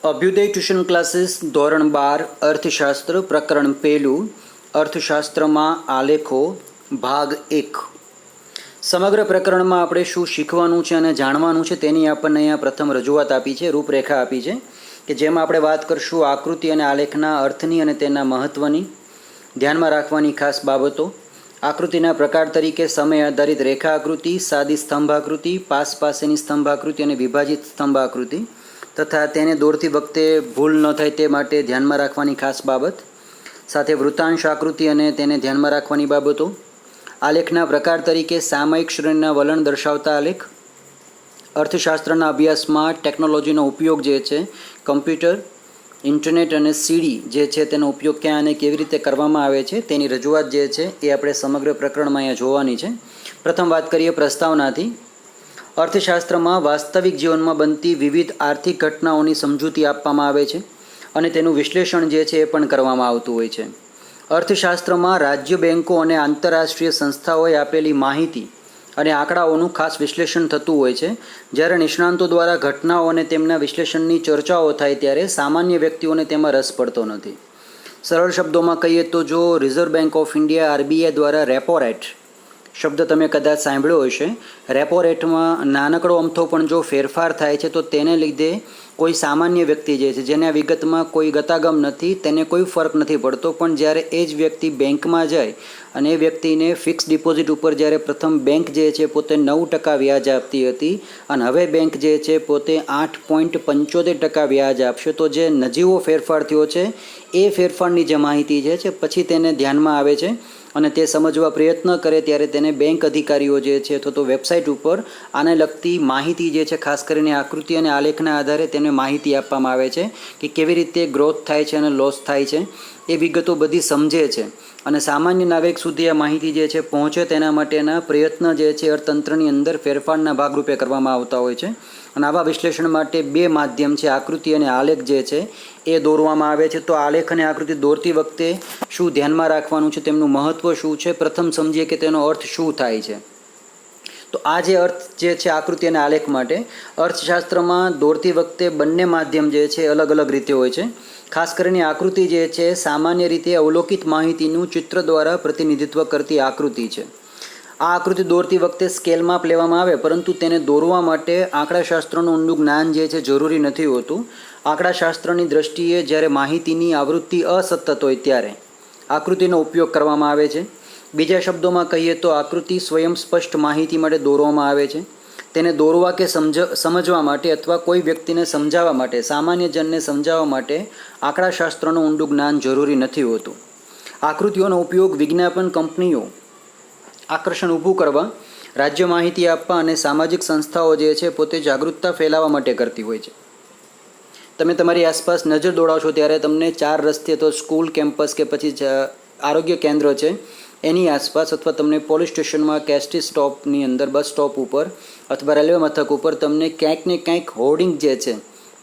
Abhyuday tuition classes ધોરણ 12 અર્થશાસ્ત્ર પ્રકરણ પહેલું અર્થશાસ્ત્રમાં આલેખો ભાગ 1। સમગ્ર પ્રકરણમાં આપણે શું શીખવાનું છે અને જાણવાનું છે તેની આપણને અહીંયા પ્રથમ રજૂઆત આપી છે, રૂપરેખા આપી છે કે જેમાં આપણે વાત કરશું આકૃતિ અને આલેખના અર્થની અને તેના મહત્ત્વની, ધ્યાનમાં રાખવાની ખાસ બાબતો, આકૃતિના પ્રકાર તરીકે સમય આધારિત રેખા આકૃતિ, સાદી સ્તંભ આકૃતિ, પાસેની સ્તંભ આકૃતિ અને વિભાજિત સ્તંભ આકૃતિ તથા તેને દોરતી વખતે ભૂલ ન થાય તે માટે ધ્યાનમાં રાખવાની ખાસ બાબત, સાથે વૃત્તાંશ આકૃતિ અને તેને ધ્યાનમાં રાખવાની બાબતો, આલેખના પ્રકાર તરીકે સામયિક શ્રેણીના વલણ દર્શાવતા આલેખ, અર્થશાસ્ત્રના અભ્યાસમાં ટેકનોલોજીનો ઉપયોગ જે છે કમ્પ્યુટર, ઇન્ટરનેટ અને સીડી જે છે તેનો ઉપયોગ ક્યાં અને કેવી રીતે કરવામાં આવે છે તેની રજૂઆત જે છે એ આપણે સમગ્ર પ્રકરણમાં અહીંયા જોવાની છે। પ્રથમ વાત કરીએ પ્રસ્તાવનાથી। અર્થશાસ્ત્રમાં વાસ્તવિક જીવનમાં બનતી વિવિધ આર્થિક ઘટનાઓની સમજૂતી આપવામાં આવે છે અને તેનું વિશ્લેષણ જે છે એ પણ કરવામાં આવતું હોય છે। અર્થશાસ્ત્રમાં રાજ્ય બેન્કો અને આંતરરાષ્ટ્રીય સંસ્થાઓએ આપેલી માહિતી અને આંકડાઓનું ખાસ વિશ્લેષણ થતું હોય છે। જ્યારે નિષ્ણાંતો દ્વારા ઘટનાઓ અને તેમના વિશ્લેષણની ચર્ચાઓ થાય ત્યારે સામાન્ય વ્યક્તિઓને તેમાં રસ પડતો નથી। સરળ શબ્દોમાં કહીએ તો જો reserve bank of India RBI દ્વારા રેપો રેટ શબ્દ તમે કદાચ સાંભળ્યો હશે, રેપો રેટમાં નાનકડો અમથો પણ જો ફેરફાર થાય છે તો તેને લીધે કોઈ સામાન્ય વ્યક્તિ જે છે જેને આ વિગતમાં કોઈ ગતાગમ નથી તેને કોઈ ફરક નથી પડતો, પણ જ્યારે એ જ વ્યક્તિ બેંકમાં જાય અને એ વ્યક્તિને ફિક્સ ડિપોઝિટ ઉપર જ્યારે પ્રથમ બેંક જે છે પોતે 9% વ્યાજ આપતી હતી અને હવે બેંક જે છે પોતે 8.75% વ્યાજ આપશે તો જે નજીવો ફેરફાર થયો છે એ ફેરફારની જે માહિતી જે છે પછી તેને ધ્યાનમાં આવે છે અને તે સમજવા પ્રયત્ન કરે ત્યારે તેને બેંક અધિકારીઓ જે છે અથવા તો વેબસાઇટ ઉપર આને લગતી માહિતી જે છે ખાસ કરીને આકૃતિ અને આલેખના આધારે તેને માહિતી આપવામાં આવે છે કે કેવી રીતે ગ્રોથ થાય છે અને લોસ થાય છે એ વિગતો બધી સમજે છે અને સામાન્ય નાગરિક સુધી આ માહિતી જે છે પહોંચે તેના માટેના પ્રયત્ન જે છે અર્થતંત્રની અંદર ફેરફારના ભાગરૂપે કરવામાં આવતા હોય છે। અને આવા વિશ્લેષણ માટે બે માધ્યમ છે, આકૃતિ અને આલેખ જે છે એ દોરવામાં આવે છે। તો આલેખ અને આકૃતિ દોરતી વખતે શું ધ્યાનમાં રાખવાનું છે, તેમનું મહત્ત્વ શું છે, પ્રથમ સમજીએ કે તેનો અર્થ શું થાય છે। તો આ જે અર્થ જે છે આકૃતિ અને આલેખ માટે અર્થશાસ્ત્રમાં દોરતી વખતે બંને માધ્યમ જે છે અલગ અલગ રીતે હોય છે। ખાસ કરીને આકૃતિ જે છે સામાન્ય રીતે અવલોકિત માહિતીનું ચિત્ર દ્વારા પ્રતિનિધિત્વ કરતી આકૃતિ છે। આ આકૃતિ દોરતી વખતે સ્કેલ માપ લેવામાં આવે પરંતુ તેને દોરવા માટે આંકડાશાસ્ત્રનું ઊંડું જ્ઞાન જે છે જરૂરી નથી હોતું। આંકડાશાસ્ત્રની દ્રષ્ટિએ જ્યારે માહિતીની આવૃત્તિ અસતત હોય ત્યારે આકૃતિનો ઉપયોગ કરવામાં આવે છે। બીજા શબ્દોમાં કહીએ તો આકૃતિ સ્વયં સ્પષ્ટ માહિતી માટે દોરવામાં આવે છે। તેને દોરવા કે સમજવા માટે અથવા કોઈ વ્યક્તિને સમજાવવા માટે, સામાન્ય જનને સમજાવવા માટે આંકડાશાસ્ત્રનું ઊંડું જ્ઞાન જરૂરી નથી હોતું। આકૃતિઓનો ઉપયોગ વિજ્ઞાપન કંપનીઓ આકર્ષણ ઊભું કરવા, રાજ્ય માહિતી આપવા અને સામાજિક સંસ્થાઓ જે છે પોતે જાગૃતતા ફેલાવવા માટે કરતી હોય છે। તમે તમારી આસપાસ નજર દોડાવશો ત્યારે તમને 4 રસ્તે તો સ્કૂલ, કેમ્પસ કે પછી આરોગ્ય કેન્દ્ર છે એની આસપાસ અથવા તમને પોલીસ સ્ટેશનમાં કે એસટી સ્ટોપની અંદર બસ સ્ટોપ ઉપર અથવા રેલવે મથક ઉપર તમને ક્યાંક ને ક્યાંક હોર્ડિંગ જે છે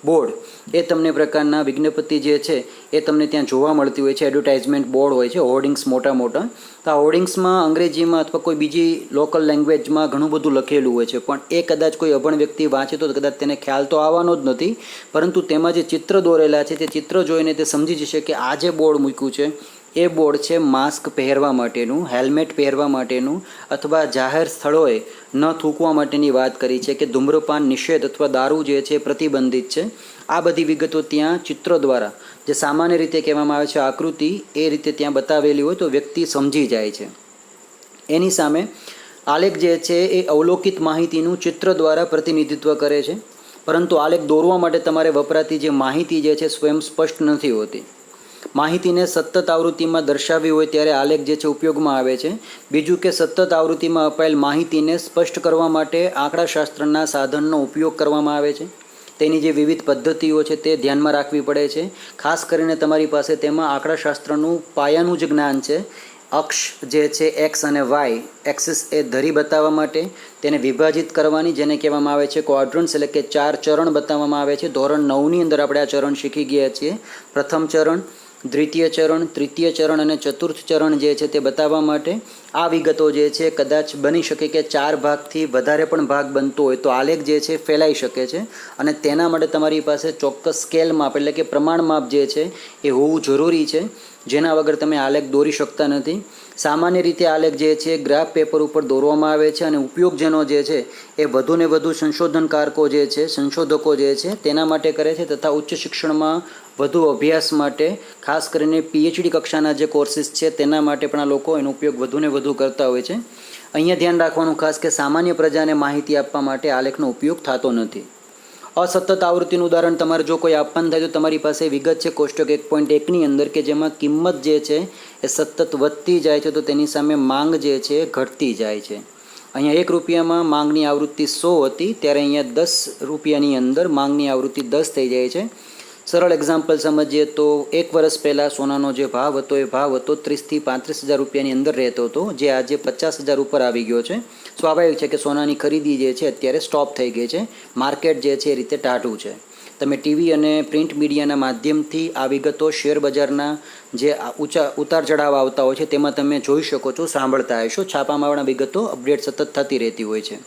બોર્ડ એ તમને પ્રકારના વિજ્ઞપ્તિ જે છે એ તમને ત્યાં જોવા મળતી હોય છે। એડવર્ટાઇઝમેન્ટ બોર્ડ હોય છે, હોર્ડિંગ્સ મોટા મોટા। તો આ હોર્ડિંગ્સમાં અંગ્રેજીમાં અથવા કોઈ બીજી લોકલ લેંગ્વેજમાં ઘણું બધું લખેલું હોય છે, પણ એ કદાચ કોઈ અભણ વ્યક્તિ વાંચે તો કદાચ તેને ખ્યાલ તો આવવાનો જ નથી, પરંતુ તેમાં જે ચિત્ર દોરેલા છે તે ચિત્ર જોઈને તે સમજી જશે કે આ જે બોર્ડ મૂક્યું છે એ બોર્ડ છે માસ્ક પહેરવા માટેનું, હેલ્મેટ પહેરવા માટેનું અથવા જાહેર સ્થળોએ ન થૂંકવા માટેની વાત કરી છે કે ધૂમ્રપાન નિષેધ અથવા દારૂ જે છે પ્રતિબંધિત છે। આ બધી વિગતો ત્યાં ચિત્ર દ્વારા જે સામાન્ય રીતે કહેવામાં આવે છે આકૃતિ એ રીતે ત્યાં બતાવેલી હોય તો વ્યક્તિ સમજી જાય છે। એની સામે આલેખ જે છે એ અવલોકિત માહિતીનું ચિત્ર દ્વારા પ્રતિનિધિત્વ કરે છે, પરંતુ આલેખ દોરવા માટે તમારે વપરાતી જે માહિતી જે છે સ્વયં સ્પષ્ટ નથી હોતી। માહિતીને સતત આવૃત્તિમાં દર્શાવવી હોય ત્યારે આલેખ જે છે ઉપયોગમાં આવે છે। બીજું કે સતત આવૃત્તિમાં અપાયેલ માહિતીને સ્પષ્ટ કરવા માટે આંકડાશાસ્ત્રના સાધનનો ઉપયોગ કરવામાં આવે છે। તેની જે વિવિધ પદ્ધતિઓ છે તે ધ્યાનમાં રાખવી પડે છે। ખાસ કરીને તમારી પાસે તેમાં આંકડાશાસ્ત્રનું પાયાનું જ જ્ઞાન છે। અક્ષ જે છે એક્સ અને વાય એક્સિસ એ ધરી બતાવવા માટે, તેને વિભાજિત કરવાની જેને કહેવામાં આવે છે ક્વોડ્રન્ટ્સ એટલે કે 4 ચરણ બતાવવામાં આવે છે। ધોરણ 9ની અંદર આપણે આ ચરણ શીખી ગયા છીએ। પ્રથમ ચરણ, દ્વિતીય ચરણ, તૃતીય ચરણ અને ચતુર્થ ચરણ જે છે તે બતાવવા માટે આ વિગતો જે છે કદાચ બની શકે કે 4 ભાગથી વધારે પણ ભાગ બનતો હોય તો આલેખ જે છે ફેલાઈ શકે છે, અને તેના માટે તમારી પાસે ચોક્કસ સ્કેલ માપ એટલે કે પ્રમાણ માપ જે છે એ હોવું જરૂરી છે, જેના વગર તમે આલેખ દોરી શકતા નથી. સામાન્ય રીતે આલેખ જે છે ગ્રાફ પેપર ઉપર દોરવામાં આવે છે, અને ઉપયોગ જેનો જે છે એ વધુને વધુ સંશોધનકારકો જે છે, સંશોધકો જે છે તેના માટે કરે છે, તથા ઉચ્ચ શિક્ષણમાં વધુ અભ્યાસ માટે ખાસ કરીને પીએચડી કક્ષાના જે કોર્સિસ છે તેના માટે પણ આ લોકો એનો ઉપયોગ વધુને વધુ કરતા હોય છે. અહીંયા ધ્યાન રાખવાનું ખાસ કે સામાન્ય પ્રજાને માહિતી આપવા માટે આલેખનો ઉપયોગ થતો નથી. અસતત આવૃત્તિનું ઉદાહરણ તમારે જો કોઈ આપવાનું થાય તો તમારી પાસે વિગત છે કોષ્ટક 1.1ની અંદર કે જેમાં કિંમત જે છે એ સતત વધતી જાય છે, તો તેની સામે માંગ જે છે ઘટતી જાય છે. અહીંયા 1 રૂપિયામાં માંગની આવૃત્તિ 100 હતી, ત્યારે અહીંયા 10 રૂપિયાની અંદર માંગની આવૃત્તિ 10 થઈ જાય છે. સરળ એક્ઝામ્પલ સમજીએ તો 1 વર્ષ પહેલાં સોનાનો જે ભાવ હતો એ ભાવ હતો 30,000 થી 35,000 રૂપિયાની અંદર રહેતો હતો, જે આજે 50,000 ઉપર આવી ગયો છે. સ્વાભાવિક છે કે સોનાની ખરીદી જે છે અત્યારે સ્ટોપ થઈ ગઈ છે, માર્કેટ જે છે એ રીતે ટાઢું છે. તમે ટીવી અને પ્રિન્ટ મીડિયાના માધ્યમથી આ વિગતો શેર બજારના જે ઉતાર ચઢાવ આવતા હોય છે તેમાં તમે જોઈ શકો છો, સાંભળતા હશો. છાપામાં પણ વિગતો અપડેટ સતત થતી રહેતી હોય છે.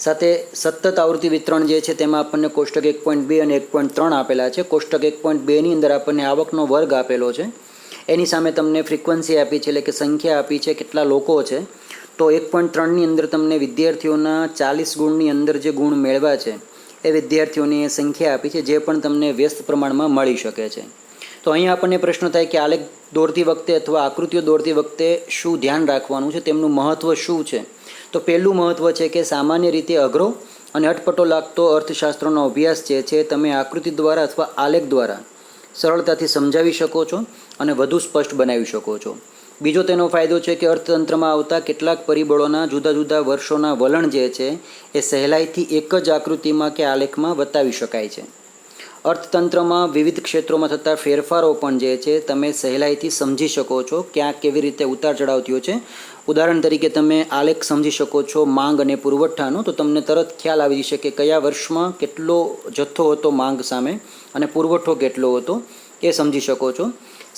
સાથે સતત આવૃત્તિ વિતરણ જે છે તેમાં આપણને કોષ્ટક 1.2 અને 1.3 આપેલા છે. કોષ્ટક 1.2ની અંદર આપણને આવકનો વર્ગ આપેલો છે, એની સામે તમને ફ્રીક્વન્સી આપી છે એટલે કે સંખ્યા આપી છે, કેટલા લોકો છે. તો 1.3ની અંદર તમને વિદ્યાર્થીઓના 40 ગુણની અંદર જે ગુણ મેળવ્યા છે એ વિદ્યાર્થીઓની સંખ્યા આપી છે, જે પણ તમને વ્યસ્ત પ્રમાણમાં મળી શકે છે. તો અહીંયા આપણને પ્રશ્ન થાય કે આલેખ દોરતી વખતે અથવા આકૃતિઓ દોરતી વખતે શું ધ્યાન રાખવાનું છે, તેમનું મહત્ત્વ શું છે. તો પહેલું મહત્ત્વ છે કે સામાન્ય રીતે અઘરો અને અટપટો લાગતો અર્થશાસ્ત્રનો અભ્યાસ જે છે તમે આકૃતિ દ્વારા અથવા આલેખ દ્વારા સરળતાથી સમજાવી શકો છો અને વધુ સ્પષ્ટ બનાવી શકો છો. બીજો તેનો ફાયદો છે કે અર્થતંત્રમાં આવતા કેટલાક પરિબળોના જુદા જુદા વર્ષોના વલણ જે છે એ સહેલાઈથી એક જ આકૃતિમાં કે આલેખમાં બતાવી શકાય છે. અર્થતંત્રમાં વિવિધ ક્ષેત્રોમાં થતા ફેરફારો પણ જે છે તમે સહેલાઈથી સમજી શકો છો, ક્યાં કેવી રીતે ઉતાર ચઢાવ થયો છે. ઉદાહરણ તરીકે તમે આલેખ સમજી શકો છો માંગ અને પુરવઠાનો, તો તમને તરત ખ્યાલ આવી જશે કે કયા વર્ષમાં કેટલો જથ્થો હતો માંગ સામે અને પુરવઠો કેટલો હતો એ સમજી શકો છો.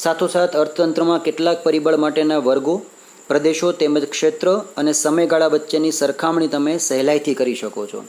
સાથોસાથ અર્થતંત્રમાં કેટલાક પરિબળ માટેના વર્ગો, પ્રદેશો તેમજ ક્ષેત્ર અને સમયગાળા વચ્ચેની સરખામણી તમે સહેલાઈથી કરી શકો છો.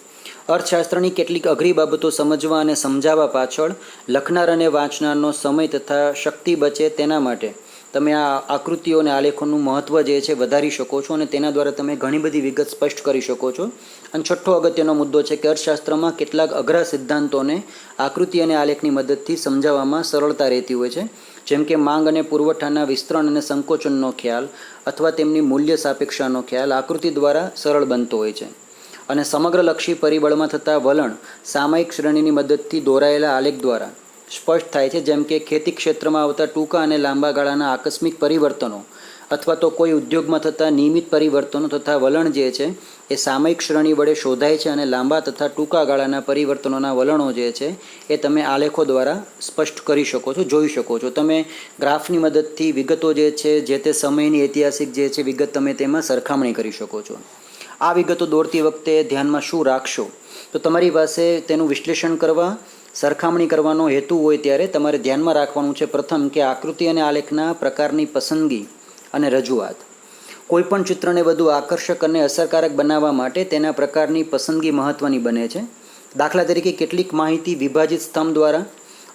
અર્થશાસ્ત્રની કેટલીક અઘરી બાબતો સમજવા અને સમજાવવા પાછળ લખનાર અને વાંચનારનો સમય તથા શક્તિ બચે, તેના માટે તમે આ આકૃતિઓ અને આલેખોનું મહત્ત્વ જે છે વધારી શકો છો, અને તેના દ્વારા તમે ઘણી બધી વિગત સ્પષ્ટ કરી શકો છો. અને છઠ્ઠો અગત્યનો મુદ્દો છે કે અર્થશાસ્ત્રમાં કેટલાક અઘરા સિદ્ધાંતોને આકૃતિ અને આલેખની મદદથી સમજાવવામાં સરળતા રહેતી હોય છે, જેમ કે માંગ અને પુરવઠાના વિસ્તરણ અને સંકોચનનો ખ્યાલ અથવા તેમની મૂલ્ય સાપેક્ષાનો ખ્યાલ આકૃતિ દ્વારા સરળ બનતો હોય છે. અને સમગ્રલક્ષી પરિબળમાં થતા વલણ સામયિક શ્રેણીની મદદથી દોરાયેલા આલેખ દ્વારા સ્પષ્ટ થાય છે, જેમ કે ખેતી ક્ષેત્રમાં આવતા ટૂંકા અને લાંબા ગાળાના આકસ્મિક પરિવર્તનો અથવા તો કોઈ ઉદ્યોગમાં થતા નિયમિત પરિવર્તનો તથા વલણ જે છે એ સામયિક શ્રેણી વડે શોધાય છે, અને લાંબા તથા ટૂંકા ગાળાના પરિવર્તનોના વલણો જે છે એ તમે આલેખો દ્વારા સ્પષ્ટ કરી શકો છો, જોઈ શકો છો. તમે ગ્રાફની મદદથી વિગતો જે છે જે તે સમયની ઐતિહાસિક જે છે વિગત તમે તેમાં સરખામણી કરી શકો છો. આ વિગતો દોરતી વખતે ધ્યાનમાં શું રાખશો, તો તમારી પાસે તેનું વિશ્લેષણ કરવા, સરખામણી કરવાનો હેતુ હોય ત્યારે તમારે ધ્યાનમાં રાખવાનું છે પ્રથમ કે આકૃતિ અને આલેખના પ્રકારની પસંદગી અને રજૂઆત. કોઈપણ ચિત્રને વધુ આકર્ષક અને અસરકારક બનાવવા માટે તેના પ્રકારની પસંદગી મહત્ત્વની બને છે. દાખલા તરીકે કેટલીક માહિતી વિભાજિત સ્તંભ દ્વારા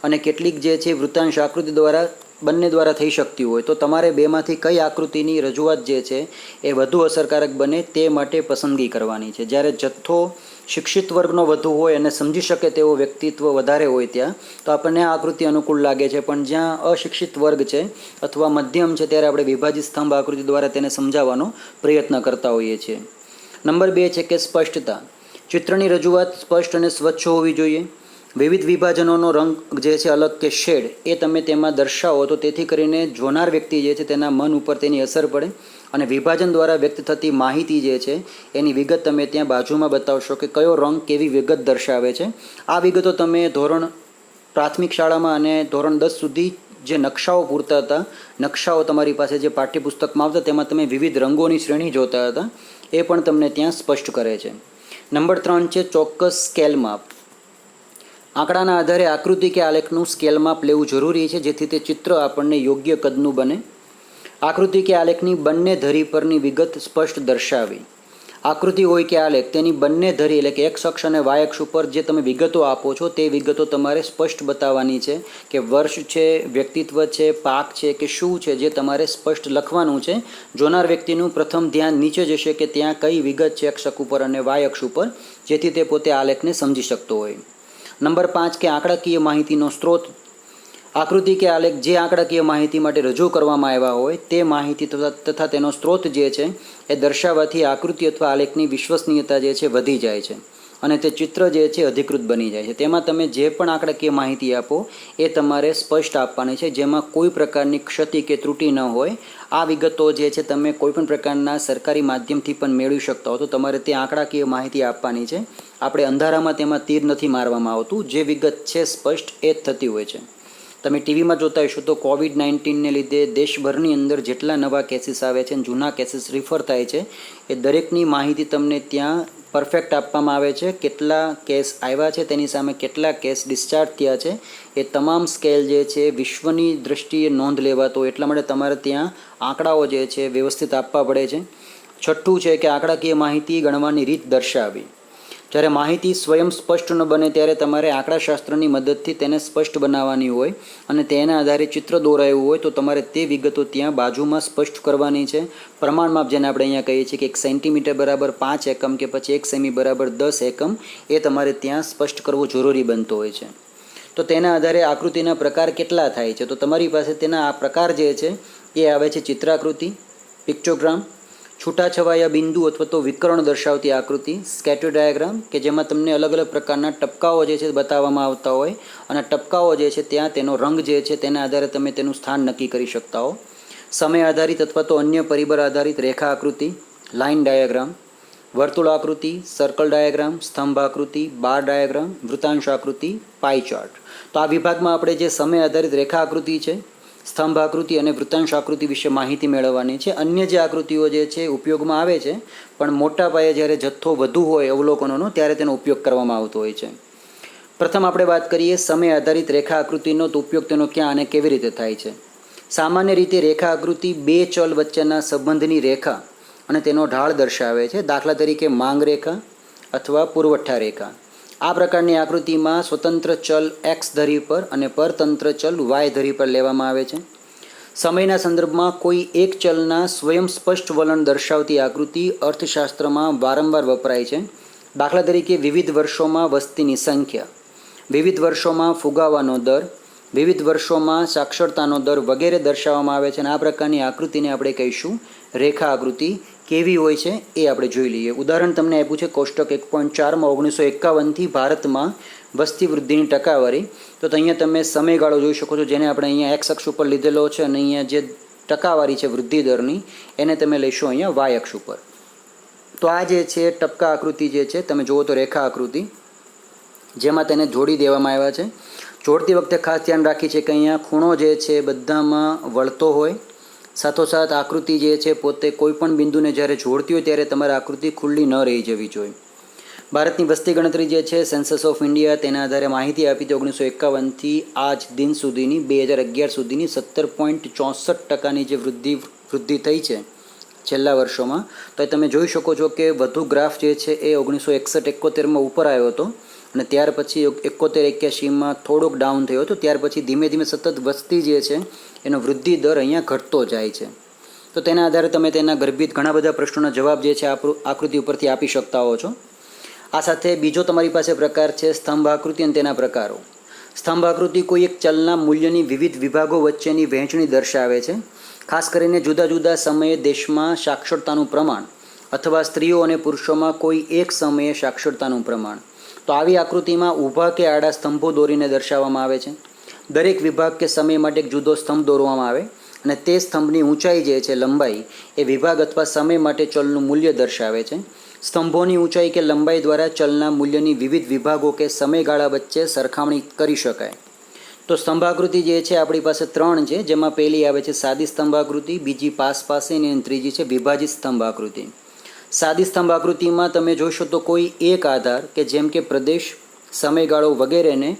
અને કેટલીક જે છે વૃત્તાંશ આકૃતિ દ્વારા બંને દ્વારા થઈ શકતી હોય, તો તમારે બેમાંથી કઈ આકૃતિની રજૂઆત જે છે એ વધુ અસરકારક બને તે માટે પસંદગી કરવાની છે. જ્યારે જથ્થો શિક્ષિત વર્ગનો વધુ હોય અને સમજી શકે તેવો વ્યક્તિત્વ વધારે હોય ત્યાં તો આપણને આ આકૃતિ અનુકૂળ લાગે છે, પણ જ્યાં અશિક્ષિત વર્ગ છે અથવા મધ્યમ છે ત્યારે આપણે વિભાજિત સ્તંભ આકૃતિ દ્વારા તેને સમજાવવાનો પ્રયત્ન કરતા હોઈએ છીએ. નંબર 2 છે કે સ્પષ્ટતા. ચિત્રની રજૂઆત સ્પષ્ટ અને સ્વચ્છ હોવી જોઈએ. વિવિધ વિભાજનોનો રંગ જે છે અલગ કે શેડ એ તમે તેમાં દર્શાવો તો તેથી કરીને જોનાર વ્યક્તિ જે છે તેના મન ઉપર તેની અસર પડે, અને વિભાજન દ્વારા વ્યક્ત થતી માહિતી જે છે એની વિગત તમે ત્યાં બાજુમાં બતાવશો કે કયો રંગ કેવી વિગત દર્શાવે છે. આ વિગતો તમે પ્રાથમિક શાળામાં અને ધોરણ 10 સુધી જે નકશાઓ પૂરતા હતા, નકશાઓ તમારી પાસે જે પાઠ્યપુસ્તકમાં આવતા તેમાં તમે વિવિધ રંગોની શ્રેણી જોતા હતા, એ પણ તમને ત્યાં સ્પષ્ટ કરે છે. નંબર 3 છે ચોક્કસ સ્કેલ માપ. આંકડાના આધારે આકૃતિ કે આલેખનું સ્કેલ માપ લેવું જરૂરી છે, જેથી તે ચિત્ર આપણને યોગ્ય કદનું બને. આકૃતિ કે આલેખની બંને ધરી પરની વિગત સ્પષ્ટ દર્શાવી. આકૃતિ હોય કે આલેખ, તેની બંને ધરી એટલે કે એક્સ અક્ષ અને વાય અક્ષ ઉપર જે તમે વિગતો આપો છો તે વિગતો તમારે સ્પષ્ટ બતાવવાની છે, કે વર્ષ છે, વ્યક્તિત્વ છે, પાક છે કે શું છે, જે તમારે સ્પષ્ટ લખવાનું છે. જોનાર વ્યક્તિનું પ્રથમ ધ્યાન નીચે જશે કે ત્યાં કઈ વિગત છે એક્સ અક્ષ ઉપર અને વાય અક્ષ ઉપર, જેથી તે પોતે આલેખને સમજી શકતો હોય. નંબર 5 કે આંકડાકીય માહિતીનો સ્ત્રોત. આકૃતિ કે આલેખ જે આંકડાકીય માહિતી માટે રજૂ કરવામાં આવ્યા હોય તે માહિતી તથા તેનો સ્ત્રોત જે છે એ દર્શાવવાથી આકૃતિ અથવા આલેખની વિશ્વસનીયતા જે છે વધી જાય છે અને તે ચિત્ર જે છે અધિકૃત બની જાય છે. તેમાં તમે જે પણ આંકડાકીય માહિતી આપો એ તમારે સ્પષ્ટ આપવાની છે, જેમાં કોઈ પ્રકારની ક્ષતિ કે ત્રુટિ ન હોય. આ વિગતો જે છે તમે કોઈપણ પ્રકારના સરકારી માધ્યમથી પણ મેળવી શકતા હો, તો તમારે તે આંકડાકીય માહિતી આપવાની છે. આપણે અંધારામાં તેમાં તીર નથી મારવામાં આવતું, જે વિગત છે સ્પષ્ટ એ જ થતી હોય છે. તમે ટીવીમાં જોતા હશો તો કોવિડ-19ને લીધે દેશભરની અંદર જેટલા નવા કેસીસ આવે છે અને જૂના કેસીસ રિફર થાય છે એ દરેકની માહિતી તમને ત્યાં પરફેક્ટ આપવામાં આવે છે. કેટલા કેસ આવ્યા છે, તેની સામે કેટલા કેસ ડિસ્ચાર્જ થયા છે, એ તમામ સ્કેલ જે છે વિશ્વની દૃષ્ટિએ નોંધ લેવાતો, એટલા માટે તમારે ત્યાં આંકડાઓ જે છે વ્યવસ્થિત આપવા પડે છે. છઠ્ઠું છે કે આંકડાકીય માહિતી ગણવાની રીત દર્શાવી. જ્યારે માહિતી સ્વયં સ્પષ્ટ ન બને ત્યારે તમારે આંકડાશાસ્ત્રની મદદથી તેને સ્પષ્ટ બનાવવાની હોય અને તેના આધારે ચિત્ર દોરાયું હોય તો તમારે તે વિગતો ત્યાં બાજુમાં સ્પષ્ટ કરવાની છે. પ્રમાણમાપ જેને આપણે અહીંયા કહીએ છીએ કે 1 સેન્ટીમીટર બરાબર 5 એકમ કે પછી 1 સેમી બરાબર 10 એકમ, એ તમારે ત્યાં સ્પષ્ટ કરવો જરૂરી બનતો હોય છે. તો તેના આધારે આકૃતિના પ્રકાર કેટલા થાય છે, તો તમારી પાસે તેના આ પ્રકાર જે છે એ આવે છે ચિત્રાકૃતિ, પિક્ટોગ્રામ, છૂટાછવાયા બિંદુ અથવા તો વિકર્ણ દર્શાવતી આકૃતિ, સ્કેટર ડાયાગ્રામ કે જેમાં તમને અલગ અલગ પ્રકારના ટપકાઓ જે છે બતાવવામાં આવતા હોય અને ટપકાઓ જે છે ત્યાં તેનો રંગ જે છે તેના આધારે તમે તેનું સ્થાન નક્કી કરી શકતા હો. સમય આધારિત અથવા તો અન્ય પરિબળ આધારિત રેખા આકૃતિ, લાઇન ડાયાગ્રામ, વર્તુળ આકૃતિ, સર્કલ ડાયાગ્રામ, સ્તંભ આકૃતિ, બાર ડાયાગ્રામ, વૃતાંશ આકૃતિ, પાઈ ચાર્ટ. તો આ વિભાગમાં આપણે જે સમય આધારિત રેખા આકૃતિ છે, સ્તંભ આકૃતિ અને વૃતાંશ આકૃતિ વિશે માહિતી મેળવવાની છે. અન્ય જે આકૃતિઓ જે છે ઉપયોગમાં આવે છે, પણ મોટા પાયે જ્યારે જથ્થો વધુ હોય અવલોકનોનો ત્યારે તેનો ઉપયોગ કરવામાં આવતો હોય છે. પ્રથમ આપણે વાત કરીએ સમય આધારિત રેખા આકૃતિનો, તો ઉપયોગ તેનો ક્યાં અને કેવી રીતે થાય છે. સામાન્ય રીતે રેખા આકૃતિ બે ચલ વચ્ચેના સંબંધની રેખા અને તેનો ઢાળ દર્શાવે છે. દાખલા તરીકે માંગ રેખા અથવા પુરવઠા રેખા. આ પ્રકારની આકૃતિમાં સ્વતંત્ર ચલ એક્સ ધરી પર અને પરતંત્ર ચલ વાય ધરી પર લેવામાં આવે છે. સમયના સંદર્ભમાં કોઈ એક ચલના સ્વયં સ્પષ્ટ વલણ દર્શાવતી આકૃતિ અર્થશાસ્ત્રમાં વારંવાર વપરાય છે. દાખલા તરીકે વિવિધ વર્ષોમાં વસ્તીની સંખ્યા, વિવિધ વર્ષોમાં ફુગાવાનો દર, વિવિધ વર્ષોમાં સાક્ષરતાનો દર વગેરે દર્શાવવામાં આવે છે. અને આ પ્રકારની આકૃતિને આપણે કહીશું રેખા આકૃતિ. કેવી હોય છે એ આપણે જોઈ લઈએ. ઉદાહરણ તમને આપ્યું છે કોષ્ટક 1.4માં 1951થી ભારતમાં વસ્તી વૃદ્ધિની ટકાવારી. તો અહીંયા તમે સમયગાળો જોઈ શકો છો, જેને આપણે અહીંયા એક્સ અક્ષ ઉપર લીધેલો છે અને અહીંયા જે ટકાવારી છે વૃદ્ધિ દરની એને તમે લેશો અહીંયા વાય અક્ષ ઉપર. તો આ જે છે ટપકા આકૃતિ જે છે તમે જુઓ તો રેખા આકૃતિ, જેમાં તેને જોડી દેવામાં આવ્યા છે. જોડતી વખતે ખાસ ધ્યાન રાખી છે કે અહીંયા ખૂણો જે છે બધામાં વળતો હોય. સાથોસાથ આકૃતિ જે છે પોતે કોઈપણ બિંદુને જ્યારે જોડતી હોય ત્યારે તમારે આકૃતિ ખુલ્લી ન રહી જવી જોઈએ. ભારતની વસ્તી ગણતરી જે છે સેન્સસ ઓફ ઇન્ડિયા તેના આધારે માહિતી આપી હતી 1951થી આજ દિન સુધીની 2011 સુધીની 17.64% જે વૃદ્ધિ થઈ છે છેલ્લા વર્ષોમાં. તો એ તમે જોઈ શકો છો કે વધુ ગ્રાફ જે છે એ 1961-71માં ઉપર આવ્યો હતો અને ત્યાર પછી 71-81માં થોડોક ડાઉન થયો હતો. ત્યાર પછી ધીમે ધીમે સતત વસ્તી જે છે એનો વૃદ્ધિ દર અહીંયા ઘટતો જાય છે. તો તેના આધારે તમે તેના ગર્ભિત ઘણા બધા પ્રશ્નોના જવાબ જે છે આકૃતિ ઉપરથી આપી શકતા હો છો. આ સાથે બીજો તમારી પાસે પ્રકાર છે સ્તંભ આકૃતિ અને તેના પ્રકારો. સ્તંભ આકૃતિ કોઈ એક ચલના મૂલ્યની વિવિધ વિભાગો વચ્ચેની વહેંચણી દર્શાવે છે. ખાસ કરીને જુદા જુદા સમયે દેશમાં સાક્ષરતાનું પ્રમાણ અથવા સ્ત્રીઓ અને પુરુષોમાં કોઈ એક સમયે સાક્ષરતાનું પ્રમાણ. તો આવી આકૃતિમાં ઊભા કે આડા સ્તંભો દોરીને દર્શાવવામાં આવે છે. દરેક વિભાગ કે સમય માટે એક જુદો સ્તંભ દોરવામાં આવે અને તે સ્તંભની ઊંચાઈ જે છે લંબાઈ એ વિભાગ અથવા સમય માટે ચલનું મૂલ્ય દર્શાવે છે. સ્તંભોની ઊંચાઈ કે લંબાઈ દ્વારા ચલના મૂલ્યની વિવિધ વિભાગો કે સમયગાળા વચ્ચે સરખામણી કરી શકાય. તો સ્તંભાકૃતિ જે છે આપણી પાસે 3 છે, જેમાં પહેલી આવે છે સાદી સ્તંભાકૃતિ, બીજી પાસપાસી અને ત્રીજી છે વિભાજિત સ્તંભાકૃતિ. સાદી સ્તંભાકૃતિમાં તમે જોશો તો કોઈ એક આધાર કે જેમ કે પ્રદેશ, સમયગાળો વગેરેને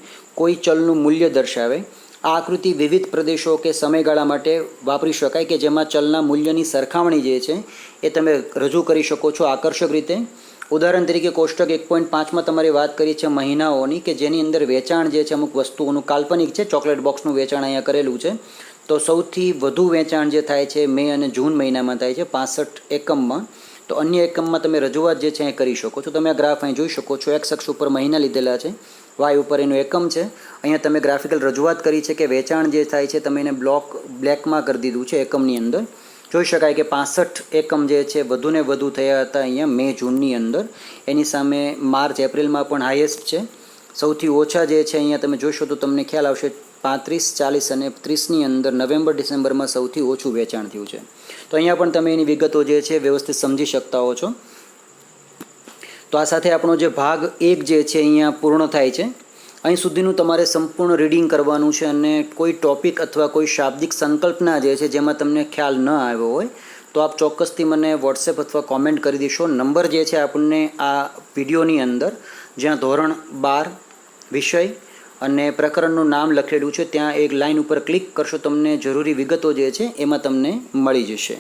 કોઈ ચલનું મૂલ્ય દર્શાવે. આ આકૃતિ વિવિધ પ્રદેશો કે સમયગાળા માટે વાપરી શકાય કે જેમાં ચલના મૂલ્યની સરખામણી જે છે એ તમે રજૂ કરી શકો છો આકર્ષક રીતે. ઉદાહરણ તરીકે કોષ્ટક 1.5માં તમારે વાત કરી છે મહિનાઓની, કે જેની અંદર વેચાણ જે છે અમુક વસ્તુઓનું કાલ્પનિક છે. ચોકલેટ બોક્સનું વેચાણ અહીંયા કરેલું છે. તો સૌથી વધુ વેચાણ જે થાય છે મે અને જૂન મહિનામાં થાય છે 65 એકમમાં. તો અન્ય એકમમાં તમે રજૂઆત જે છે એ કરી શકો છો. તમે આ ગ્રાફ અહીં જોઈ શકો છો. એક્સ અક્ષ ઉપર મહિના લીધેલા છે, વાય ઉપર એનું એકમ છે. અહીંયા તમે ગ્રાફિકલ રજૂઆત કરી છે કે વેચાણ જે થાય છે તમે એને બ્લેકમાં કરી દીધું છે એકમની અંદર. જોઈ શકાય કે 65 એકમ જે છે વધુને વધુ થયા હતા અહીંયા મે જૂનની અંદર. એની સામે માર્ચ એપ્રિલમાં પણ હાઈએસ્ટ છે. સૌથી ઓછા જે છે અહીંયા તમે જોશો તો તમને ખ્યાલ આવશે 35, 40 અને 30ની અંદર નવેમ્બર ડિસેમ્બરમાં સૌથી ઓછું વેચાણ થયું છે. તો અહીંયા પણ તમે એની વિગતો જે છે વ્યવસ્થિત સમજી શકતા હો છો. તો આ સાથે આપણો જે ભાગ 1 જે છે અહીંયા પૂર્ણ થાય છે. અહીં સુધીનું તમારે સંપૂર્ણ રીડિંગ કરવાનું છે અને કોઈ ટોપિક અથવા કોઈ શાબ્દિક સંકલ્પના જે છે જેમાં તમને ખ્યાલ ન આવ્યો હોય તો આપ ચોક્કસથી મને વોટ્સએપ અથવા કોમેન્ટ કરી દેશો. નંબર જે છે આપણને આ વિડીયોની અંદર જ્યાં ધોરણ 12 વિષય અને પ્રકરણનું નામ લખેલું છે ત્યાં એક લાઇન ઉપર ક્લિક કરશો તમને જરૂરી વિગતો જે છે એમાં તમને મળી જશે.